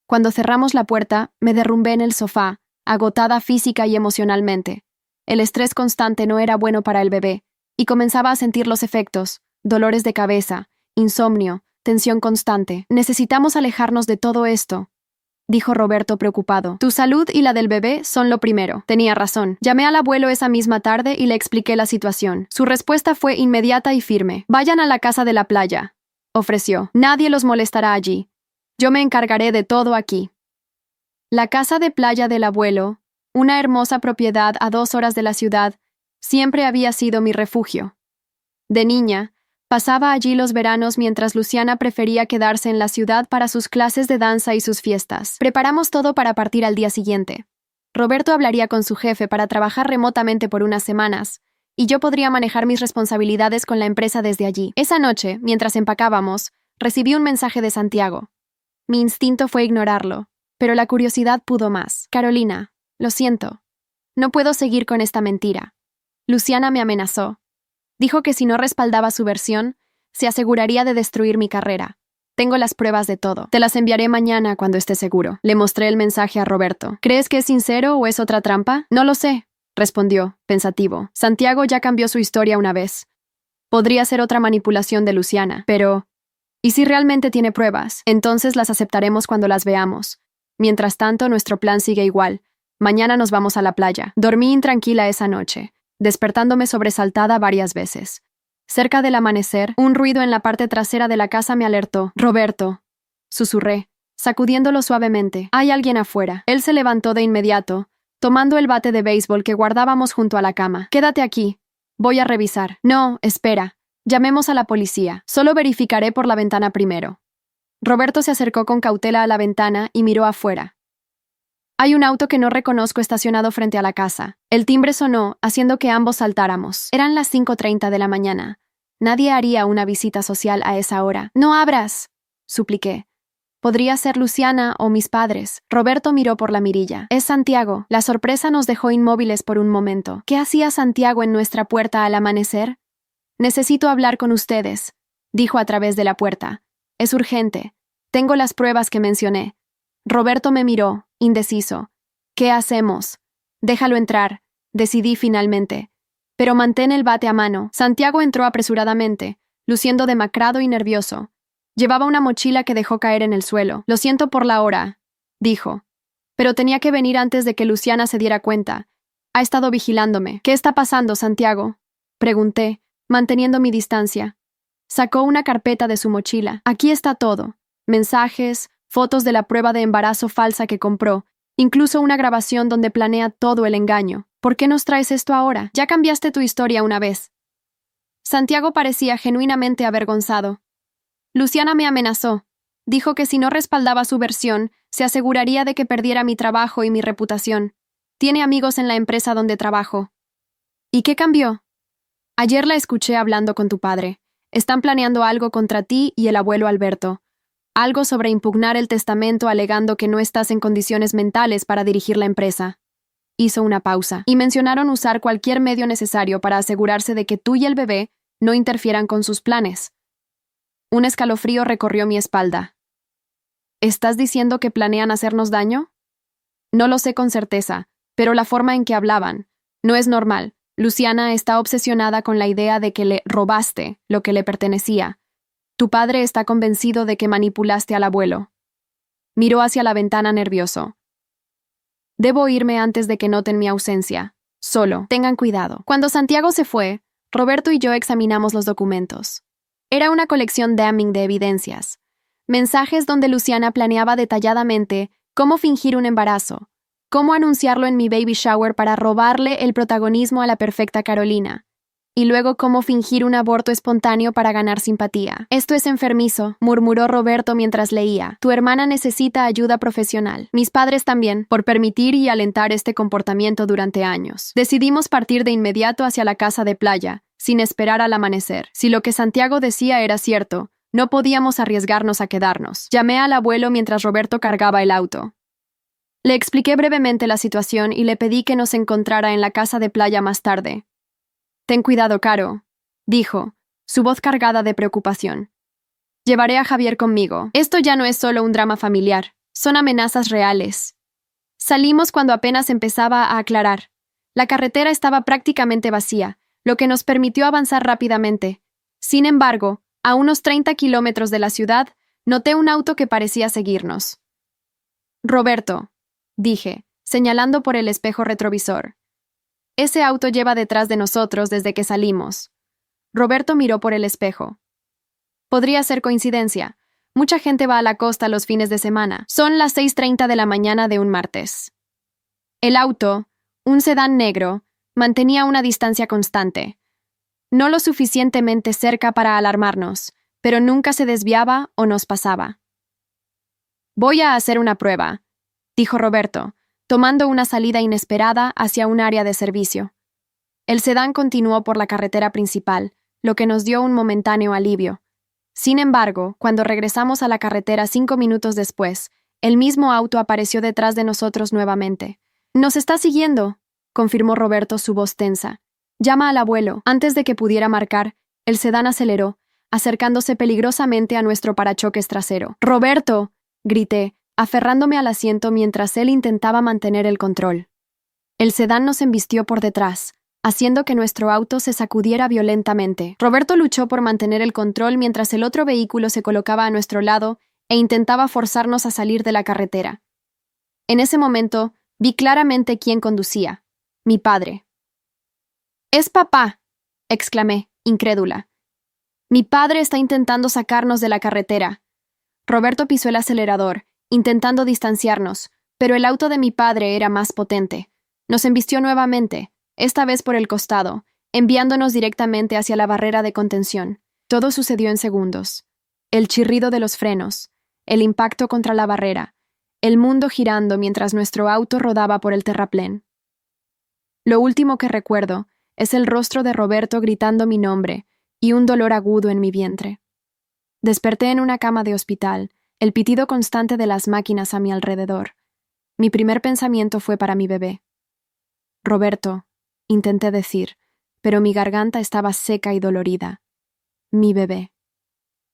Cuando cerramos la puerta, me derrumbé en el sofá, agotada física y emocionalmente. El estrés constante no era bueno para el bebé, y comenzaba a sentir los efectos: dolores de cabeza, insomnio, tensión constante. Necesitamos alejarnos de todo esto, dijo Roberto preocupado. Tu salud y la del bebé son lo primero. Tenía razón. Llamé al abuelo esa misma tarde y le expliqué la situación. Su respuesta fue inmediata y firme. Vayan a la casa de la playa, ofreció. Nadie los molestará allí. Yo me encargaré de todo aquí. La casa de playa del abuelo, una hermosa propiedad a 2 horas de la ciudad, siempre había sido mi refugio. De niña, pasaba allí los veranos mientras Luciana prefería quedarse en la ciudad para sus clases de danza y sus fiestas. Preparamos todo para partir al día siguiente. Roberto hablaría con su jefe para trabajar remotamente por unas semanas, y yo podría manejar mis responsabilidades con la empresa desde allí. Esa noche, mientras empacábamos, recibí un mensaje de Santiago. Mi instinto fue ignorarlo, pero la curiosidad pudo más. Carolina, lo siento. No puedo seguir con esta mentira. Luciana me amenazó. Dijo que si no respaldaba su versión, se aseguraría de destruir mi carrera. Tengo las pruebas de todo. Te las enviaré mañana cuando esté seguro. Le mostré el mensaje a Roberto. ¿Crees que es sincero o es otra trampa? No lo sé, respondió, pensativo. Santiago ya cambió su historia una vez. Podría ser otra manipulación de Luciana, pero... ¿y si realmente tiene pruebas? Entonces las aceptaremos cuando las veamos. Mientras tanto, nuestro plan sigue igual. Mañana nos vamos a la playa. Dormí intranquila esa noche, despertándome sobresaltada varias veces. Cerca del amanecer, un ruido en la parte trasera de la casa me alertó. «Roberto», susurré, sacudiéndolo suavemente. «Hay alguien afuera». Él se levantó de inmediato, tomando el bate de béisbol que guardábamos junto a la cama. «Quédate aquí. Voy a revisar». «No, espera. Llamemos a la policía. Solo verificaré por la ventana primero». Roberto se acercó con cautela a la ventana y miró afuera. Hay un auto que no reconozco estacionado frente a la casa. El timbre sonó, haciendo que ambos saltáramos. Eran las 5:30 de la mañana. Nadie haría una visita social a esa hora. «No abras», supliqué. Podría ser Luciana o mis padres. Roberto miró por la mirilla. «Es Santiago». La sorpresa nos dejó inmóviles por un momento. ¿Qué hacía Santiago en nuestra puerta al amanecer? «Necesito hablar con ustedes», dijo a través de la puerta. «Es urgente. Tengo las pruebas que mencioné». Roberto me miró, indeciso. «¿Qué hacemos?» «Déjalo entrar», decidí finalmente. «Pero mantén el bate a mano». Santiago entró apresuradamente, luciendo demacrado y nervioso. Llevaba una mochila que dejó caer en el suelo. «Lo siento por la hora», dijo. «Pero tenía que venir antes de que Luciana se diera cuenta. Ha estado vigilándome». «¿Qué está pasando, Santiago?», pregunté, manteniendo mi distancia. Sacó una carpeta de su mochila. «Aquí está todo. Mensajes, fotos de la prueba de embarazo falsa que compró, incluso una grabación donde planea todo el engaño. ¿Por qué nos traes esto ahora? Ya cambiaste tu historia una vez». Santiago parecía genuinamente avergonzado. «Luciana me amenazó», Dijo que si no respaldaba su versión, se aseguraría de que perdiera mi trabajo y mi reputación. Tiene amigos en la empresa donde trabajo. ¿Y qué cambió? Ayer la escuché hablando con tu padre. Están planeando algo contra ti y el abuelo Alberto. Algo sobre impugnar el testamento alegando que no estás en condiciones mentales para dirigir la empresa. Hizo una pausa, y mencionaron usar cualquier medio necesario para asegurarse de que tú y el bebé no interfieran con sus planes. Un escalofrío recorrió mi espalda. ¿Estás diciendo que planean hacernos daño? No lo sé con certeza, pero la forma en que hablaban no es normal. Luciana está obsesionada con la idea de que le robaste lo que le pertenecía. Tu padre está convencido de que manipulaste al abuelo. Miró hacia la ventana nervioso. Debo irme antes de que noten mi ausencia. Solo, tengan cuidado. Cuando Santiago se fue, Roberto y yo examinamos los documentos. Era una colección damning de evidencias. Mensajes donde Luciana planeaba detalladamente cómo fingir un embarazo, cómo anunciarlo en mi baby shower para robarle el protagonismo a la perfecta Carolina, y luego cómo fingir un aborto espontáneo para ganar simpatía. Esto es enfermizo, murmuró Roberto mientras leía. Tu hermana necesita ayuda profesional. Mis padres también, por permitir y alentar este comportamiento durante años. Decidimos partir de inmediato hacia la casa de playa, sin esperar al amanecer. Si lo que Santiago decía era cierto, no podíamos arriesgarnos a quedarnos. Llamé al abuelo mientras Roberto cargaba el auto. Le expliqué brevemente la situación y le pedí que nos encontrara en la casa de playa más tarde. Ten cuidado, Caro, dijo, su voz cargada de preocupación. Llevaré a Javier conmigo. Esto ya no es solo un drama familiar, son amenazas reales. Salimos cuando apenas empezaba a aclarar. La carretera estaba prácticamente vacía, lo que nos permitió avanzar rápidamente. Sin embargo, a unos 30 kilómetros de la ciudad, noté un auto que parecía seguirnos. Roberto, dije, señalando por el espejo retrovisor. Ese auto lleva detrás de nosotros desde que salimos. Roberto miró por el espejo. Podría ser coincidencia. Mucha gente va a la costa los fines de semana. Son las 6:30 de la mañana de un martes. El auto, un sedán negro, mantenía una distancia constante. No lo suficientemente cerca para alarmarnos, pero nunca se desviaba o nos pasaba. Voy a hacer una prueba, dijo Roberto, tomando una salida inesperada hacia un área de servicio. El sedán continuó por la carretera principal, lo que nos dio un momentáneo alivio. Sin embargo, cuando regresamos a la carretera 5 minutos después, el mismo auto apareció detrás de nosotros nuevamente. «Nos está siguiendo», confirmó Roberto, su voz tensa. «Llama al abuelo». Antes de que pudiera marcar, el sedán aceleró, acercándose peligrosamente a nuestro parachoques trasero. «¡Roberto!», grité, aferrándome al asiento mientras él intentaba mantener el control. El sedán nos embistió por detrás, haciendo que nuestro auto se sacudiera violentamente. Roberto luchó por mantener el control mientras el otro vehículo se colocaba a nuestro lado e intentaba forzarnos a salir de la carretera. En ese momento, vi claramente quién conducía. Mi padre. «¡Es papá!», exclamé, incrédula. «Mi padre está intentando sacarnos de la carretera». Roberto pisó el acelerador, intentando distanciarnos, pero el auto de mi padre era más potente. Nos embistió nuevamente, esta vez por el costado, enviándonos directamente hacia la barrera de contención. Todo sucedió en segundos. El chirrido de los frenos, el impacto contra la barrera, el mundo girando mientras nuestro auto rodaba por el terraplén. Lo último que recuerdo es el rostro de Roberto gritando mi nombre y un dolor agudo en mi vientre. Desperté en una cama de hospital, el pitido constante de las máquinas a mi alrededor. Mi primer pensamiento fue para mi bebé. «Roberto», intenté decir, pero mi garganta estaba seca y dolorida. «Mi bebé».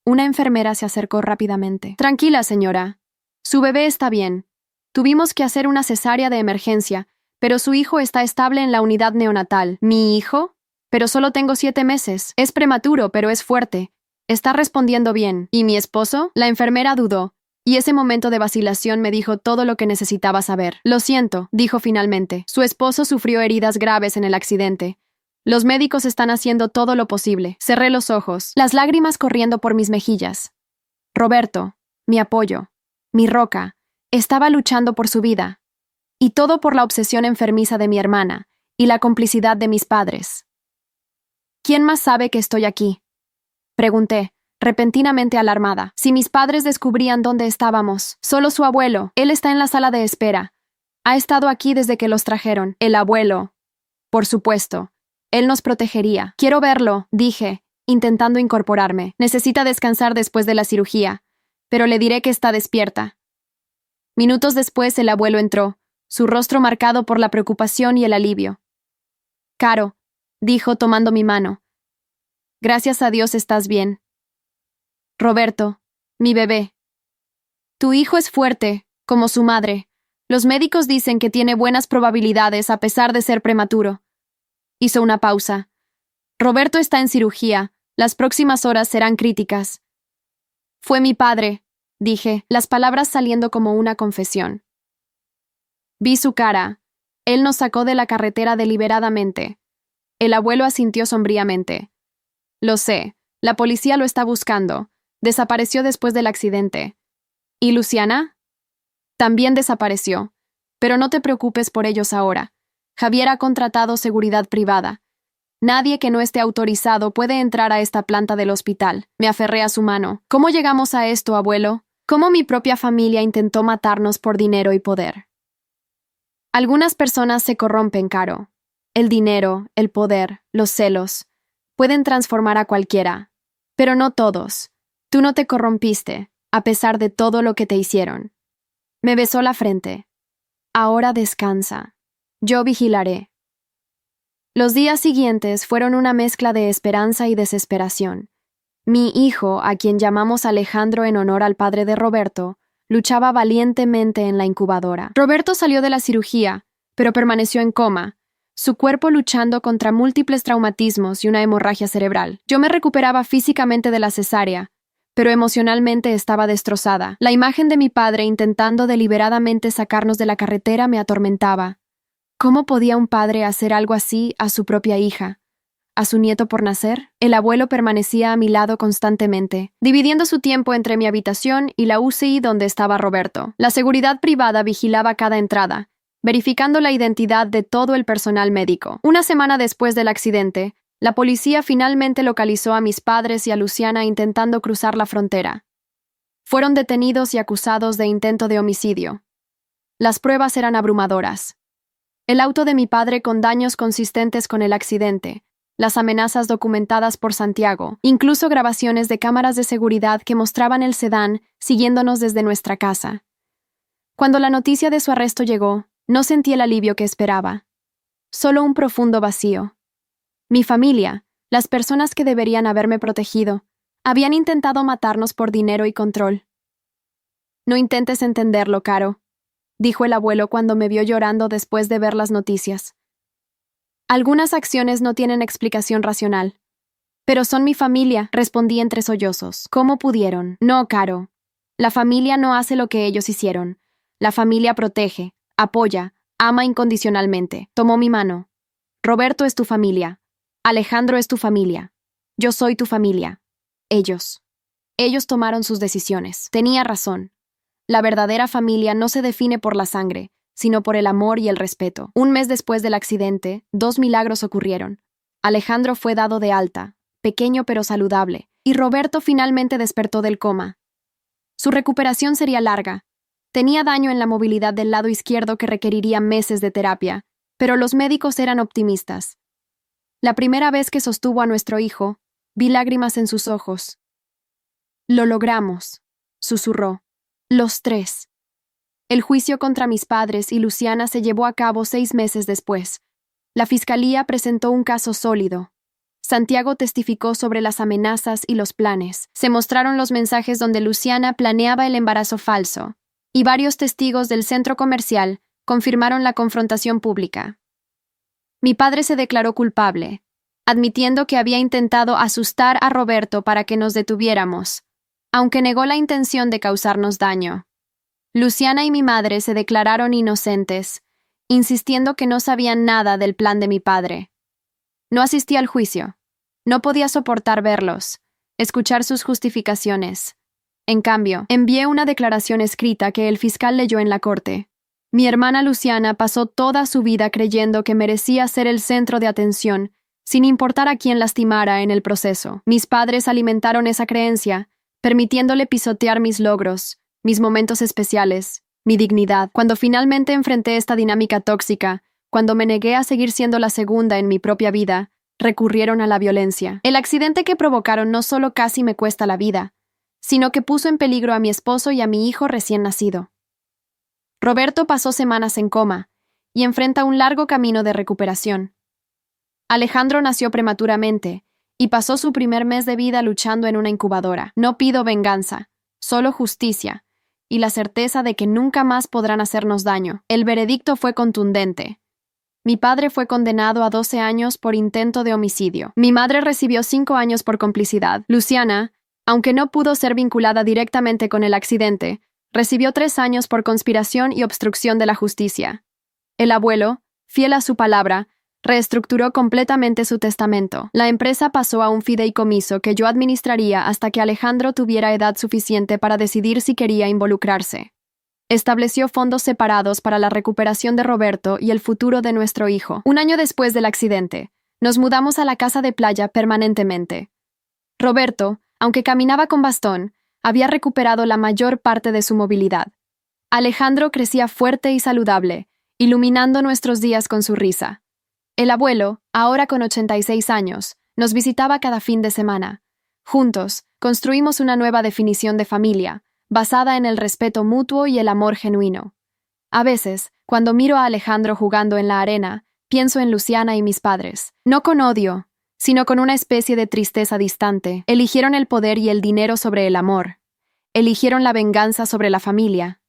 Una enfermera se acercó rápidamente. «Tranquila, señora. Su bebé está bien. Tuvimos que hacer una cesárea de emergencia, pero su hijo está estable en la unidad neonatal». «¿Mi hijo? Pero solo tengo 7 meses. Es prematuro, pero es fuerte. Está respondiendo bien». «¿Y mi esposo?». La enfermera dudó, y ese momento de vacilación me dijo todo lo que necesitaba saber. «Lo siento», dijo finalmente. «Su esposo sufrió heridas graves en el accidente. Los médicos están haciendo todo lo posible». Cerré los ojos, las lágrimas corriendo por mis mejillas. Roberto, mi apoyo, mi roca, estaba luchando por su vida. Y todo por la obsesión enfermiza de mi hermana y la complicidad de mis padres. «¿Quién más sabe que estoy aquí?», pregunté, repentinamente alarmada. Si mis padres descubrían dónde estábamos, solo su abuelo, él está en la sala de espera. Ha estado aquí desde que los trajeron. El abuelo. Por supuesto. Él nos protegería. Quiero verlo, dije, intentando incorporarme. Necesita descansar después de la cirugía, pero le diré que está despierta. Minutos después el abuelo entró, su rostro marcado por la preocupación y el alivio. Caro, dijo tomando mi mano. Gracias a Dios estás bien. Roberto, mi bebé. Tu hijo es fuerte, como su madre. Los médicos dicen que tiene buenas probabilidades a pesar de ser prematuro. Hizo una pausa. Roberto está en cirugía. Las próximas horas serán críticas. Fue mi padre, dije, las palabras saliendo como una confesión. Vi su cara. Él nos sacó de la carretera deliberadamente. El abuelo asintió sombríamente. Lo sé, la policía lo está buscando. Desapareció después del accidente. ¿Y Luciana? También desapareció. Pero no te preocupes por ellos ahora. Javier ha contratado seguridad privada. Nadie que no esté autorizado puede entrar a esta planta del hospital. Me aferré a su mano. ¿Cómo llegamos a esto, abuelo? ¿Cómo mi propia familia intentó matarnos por dinero y poder? Algunas personas se corrompen, Caro. El dinero, el poder, los celos, pueden transformar a cualquiera. Pero no todos. Tú no te corrompiste, a pesar de todo lo que te hicieron. Me besó la frente. Ahora descansa. Yo vigilaré. Los días siguientes fueron una mezcla de esperanza y desesperación. Mi hijo, a quien llamamos Alejandro en honor al padre de Roberto, luchaba valientemente en la incubadora. Roberto salió de la cirugía, pero permaneció en coma, su cuerpo luchando contra múltiples traumatismos y una hemorragia cerebral. Yo me recuperaba físicamente de la cesárea, pero emocionalmente estaba destrozada. La imagen de mi padre intentando deliberadamente sacarnos de la carretera me atormentaba. ¿Cómo podía un padre hacer algo así a su propia hija? ¿A su nieto por nacer? El abuelo permanecía a mi lado constantemente, dividiendo su tiempo entre mi habitación y la UCI donde estaba Roberto. La seguridad privada vigilaba cada entrada, verificando la identidad de todo el personal médico. Una semana después del accidente, la policía finalmente localizó a mis padres y a Luciana intentando cruzar la frontera. Fueron detenidos y acusados de intento de homicidio. Las pruebas eran abrumadoras. El auto de mi padre con daños consistentes con el accidente, las amenazas documentadas por Santiago, incluso grabaciones de cámaras de seguridad que mostraban el sedán siguiéndonos desde nuestra casa. Cuando la noticia de su arresto llegó, no sentí el alivio que esperaba. Solo un profundo vacío. Mi familia, las personas que deberían haberme protegido, habían intentado matarnos por dinero y control. No intentes entenderlo, Caro, dijo el abuelo cuando me vio llorando después de ver las noticias. Algunas acciones no tienen explicación racional. Pero son mi familia, respondí entre sollozos. ¿Cómo pudieron? No, Caro. La familia no hace lo que ellos hicieron. La familia protege, apoya, ama incondicionalmente. Tomó mi mano. Roberto es tu familia. Alejandro es tu familia. Yo soy tu familia. Ellos. Ellos tomaron sus decisiones. Tenía razón. La verdadera familia no se define por la sangre, sino por el amor y el respeto. Un mes después del accidente, 2 milagros ocurrieron. Alejandro fue dado de alta, pequeño pero saludable, y Roberto finalmente despertó del coma. Su recuperación sería larga. Tenía daño en la movilidad del lado izquierdo que requeriría meses de terapia, pero los médicos eran optimistas. La primera vez que sostuvo a nuestro hijo, vi lágrimas en sus ojos. Lo logramos, susurró. Los 3. El juicio contra mis padres y Luciana se llevó a cabo 6 meses después. La fiscalía presentó un caso sólido. Santiago testificó sobre las amenazas y los planes. Se mostraron los mensajes donde Luciana planeaba el embarazo falso, y varios testigos del centro comercial confirmaron la confrontación pública. Mi padre se declaró culpable, admitiendo que había intentado asustar a Roberto para que nos detuviéramos, aunque negó la intención de causarnos daño. Luciana y mi madre se declararon inocentes, insistiendo que no sabían nada del plan de mi padre. No asistí al juicio. No podía soportar verlos, escuchar sus justificaciones. En cambio, envié una declaración escrita que el fiscal leyó en la corte. Mi hermana Luciana pasó toda su vida creyendo que merecía ser el centro de atención sin importar a quién lastimara en el proceso. Mis padres alimentaron esa creencia, permitiéndole pisotear mis logros, mis momentos especiales, mi dignidad. Cuando finalmente enfrenté esta dinámica tóxica, cuando me negué a seguir siendo la segunda en mi propia vida, recurrieron a la violencia. El accidente que provocaron no solo casi me cuesta la vida, sino que puso en peligro a mi esposo y a mi hijo recién nacido. Roberto pasó semanas en coma y enfrenta un largo camino de recuperación. Alejandro nació prematuramente y pasó su primer mes de vida luchando en una incubadora. No pido venganza, solo justicia y la certeza de que nunca más podrán hacernos daño. El veredicto fue contundente. Mi padre fue condenado a 12 años por intento de homicidio. Mi madre recibió 5 años por complicidad. Luciana, aunque no pudo ser vinculada directamente con el accidente, recibió 3 años por conspiración y obstrucción de la justicia. El abuelo, fiel a su palabra, reestructuró completamente su testamento. La empresa pasó a un fideicomiso que yo administraría hasta que Alejandro tuviera edad suficiente para decidir si quería involucrarse. Estableció fondos separados para la recuperación de Roberto y el futuro de nuestro hijo. Un año después del accidente, nos mudamos a la casa de playa permanentemente. Roberto, aunque caminaba con bastón, había recuperado la mayor parte de su movilidad. Alejandro crecía fuerte y saludable, iluminando nuestros días con su risa. El abuelo, ahora con 86 años, nos visitaba cada fin de semana. Juntos, construimos una nueva definición de familia, basada en el respeto mutuo y el amor genuino. A veces, cuando miro a Alejandro jugando en la arena, pienso en Luciana y mis padres. No con odio, sino con una especie de tristeza distante. Eligieron el poder y el dinero sobre el amor. Eligieron la venganza sobre la familia.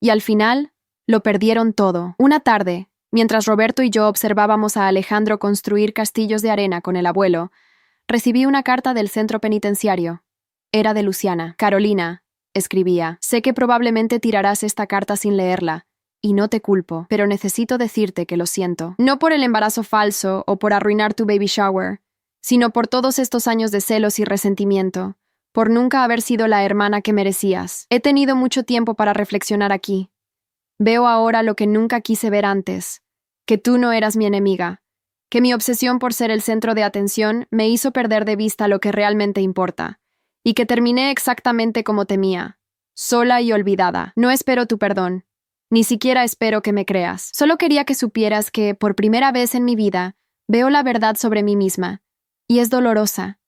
Y al final, lo perdieron todo. Una tarde, mientras Roberto y yo observábamos a Alejandro construir castillos de arena con el abuelo, recibí una carta del centro penitenciario. Era de Luciana. Carolina, escribía, sé que probablemente tirarás esta carta sin leerla, y no te culpo, pero necesito decirte que lo siento. No por el embarazo falso o por arruinar tu baby shower, sino por todos estos años de celos y resentimiento, por nunca haber sido la hermana que merecías. He tenido mucho tiempo para reflexionar aquí. Veo ahora lo que nunca quise ver antes, que tú no eras mi enemiga, que mi obsesión por ser el centro de atención me hizo perder de vista lo que realmente importa, y que terminé exactamente como temía, sola y olvidada. No espero tu perdón, ni siquiera espero que me creas. Solo quería que supieras que, por primera vez en mi vida, veo la verdad sobre mí misma, y es dolorosa.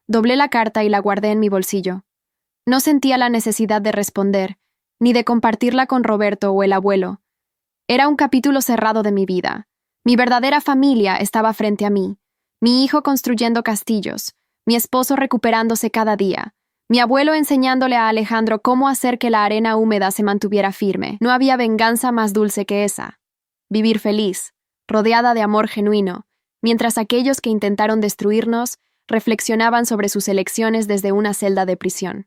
Doblé la carta y la guardé en mi bolsillo. No sentía la necesidad de responder, ni de compartirla con Roberto o el abuelo. Era un capítulo cerrado de mi vida. Mi verdadera familia estaba frente a mí, mi hijo construyendo castillos, mi esposo recuperándose cada día, mi abuelo enseñándole a Alejandro cómo hacer que la arena húmeda se mantuviera firme. No había venganza más dulce que esa. Vivir feliz, rodeada de amor genuino, mientras aquellos que intentaron destruirnos reflexionaban sobre sus elecciones desde una celda de prisión.